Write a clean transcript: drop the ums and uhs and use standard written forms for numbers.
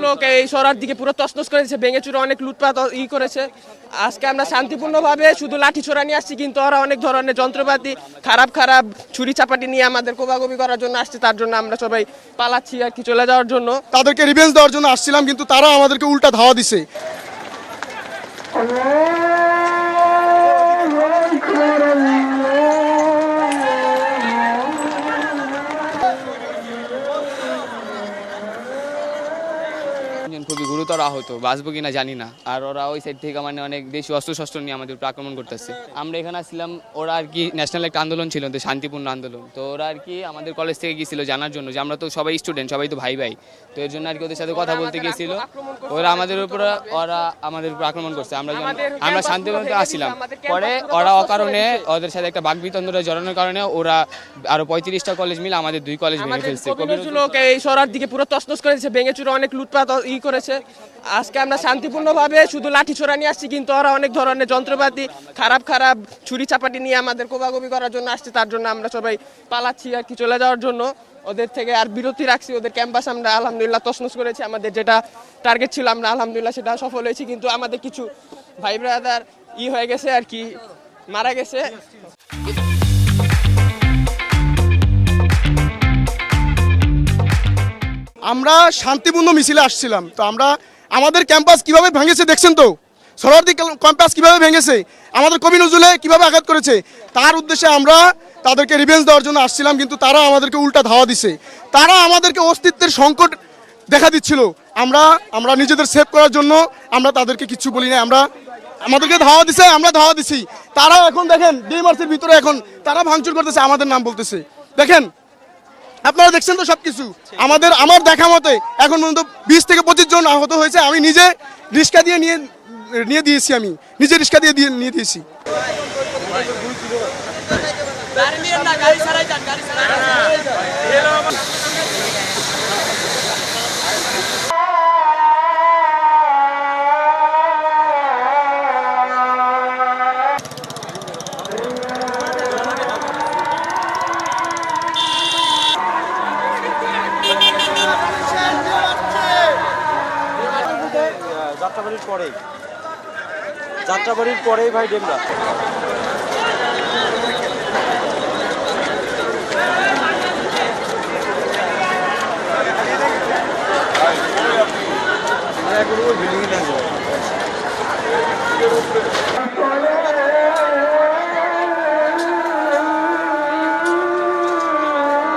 লোক এই শহরের দিকে পুরো তছনছ করেছে, ভেঙে চুরে অনেক লুটপাট করেছে। আজকে আমরা শান্তিপূর্ণভাবে শুধু লাঠি ছোড়া নিয়ে আসছি, কিন্তু ওরা অনেক ধরনের যন্ত্রপাতি খারাপ খারাপ ছুরি চাপাটি নিয়ে আমাদের কোবাকুবি করার জন্য আসছে। তার জন্য আমরা সবাই পালাচ্ছি আর কি, চলে যাওয়ার জন্য। তাদেরকে রিভেঞ্জ দেওয়ার জন্য আসছিলাম, কিন্তু তারা আমাদেরকে উল্টা ধাওয়া দিছে। খুবই গুরুতর আহত, বাঁচবো কিনা জানি না। আর ওরা ওই সাইড থেকে মানে অনেক দেশি অস্ত্র নিয়ে আমাদের উপর আক্রমণ করতেছে। আমরা এখানে আসছিলাম, ওরা আর কি ন্যাশনাল একটা আন্দোলন ছিল, তো শান্তিপূর্ণ আন্দোলন। তো ওরা আর কি আমাদের কলেজ থেকে গিয়েছিল জানার জন্য যে আমরা তো সবাই স্টুডেন্ট, সবাই তো ভাই ভাই। তো এর জন্য আর কি ওদের সাথে কথা বলতে গিয়েছিল। ওরা আমাদের উপর আক্রমণ করছে। আমরা শান্তিপূর্ণ আসছিলাম, পরে ওরা অকারণে ওদের সাথে একটা বাকবিতন্ডা জড়ানোর কারণে ওরা আরো 35টা কলেজ মিলে আমাদের 2 কলেজ ভেঙে ফেলছে। লোক এই শহরের দিকে পুরো তছনছ করেছে, ভেঙে চুরে অনেক লুটপাট করেছে। আজকে আমরা শান্তিপূর্ণভাবে শুধু লাঠি ছোড়া নিয়ে আসছি, কিন্তু ওরা অনেক ধরনের যন্ত্রপাতি খারাপ খারাপ ছুরি চাপাটি নিয়ে আমাদের কোবাকুবি করার জন্য আসছে। তার জন্য আমরা সবাই পালাচ্ছি আর কি, চলে যাওয়ার জন্য। ওদের থেকে আর বিরতি রাখছি। ওদের ক্যাম্পাস আমরা আলহামদুলিল্লাহ তছনছ করেছি। আমাদের যেটা টার্গেট ছিল আমরা আলহামদুলিল্লাহ সেটা সফল হয়েছি, কিন্তু আমাদের কিছু ভাই ব্রাদার হয়ে গেছে আর কি, মারা গেছে। আমরা শান্তিপূর্ণ মিছিলে আসছিলাম, তো আমরা আমাদের ক্যাম্পাস কিভাবে ভেঙেছে দেখছেন তো। সরোয়ার্দী ক্যাম্পাস কিভাবে ভেঙেছে, আমাদের কবি নজরুলে কিভাবে আঘাত করেছে, তার উদ্দেশ্যে আমরা তাদেরকে রিভেঞ্জ দেওয়ার জন্য আসছিলাম, কিন্তু তারা আমাদেরকে উল্টা ধাওয়া দিছে। তারা আমাদেরকে অস্তিত্বের সংকট দেখা দিচ্ছিল। আমরা নিজেদের সেভ করার জন্য আমরা তাদেরকে কিচ্ছু বলি না। আমাদেরকে ধাওয়া দিছে, আমরা ধাওয়া দিছি। তারা এখন দেখেন ডিমার্সের ভিতরে এখন তারা ভাঙচুর করতেছে, আমাদের নাম বলতেছে। দেখেন, আপনারা দেখছেন তো সবকিছু। আমার দেখা মতে এখন পর্যন্ত 20 থেকে 25 জন আহত হয়েছে। আমি নিজে রিক্সা দিয়ে নিয়ে দিয়েছি, নিয়ে দিয়েছি। যাত্রাবাড়ির পরেই ভাই ডেমরা।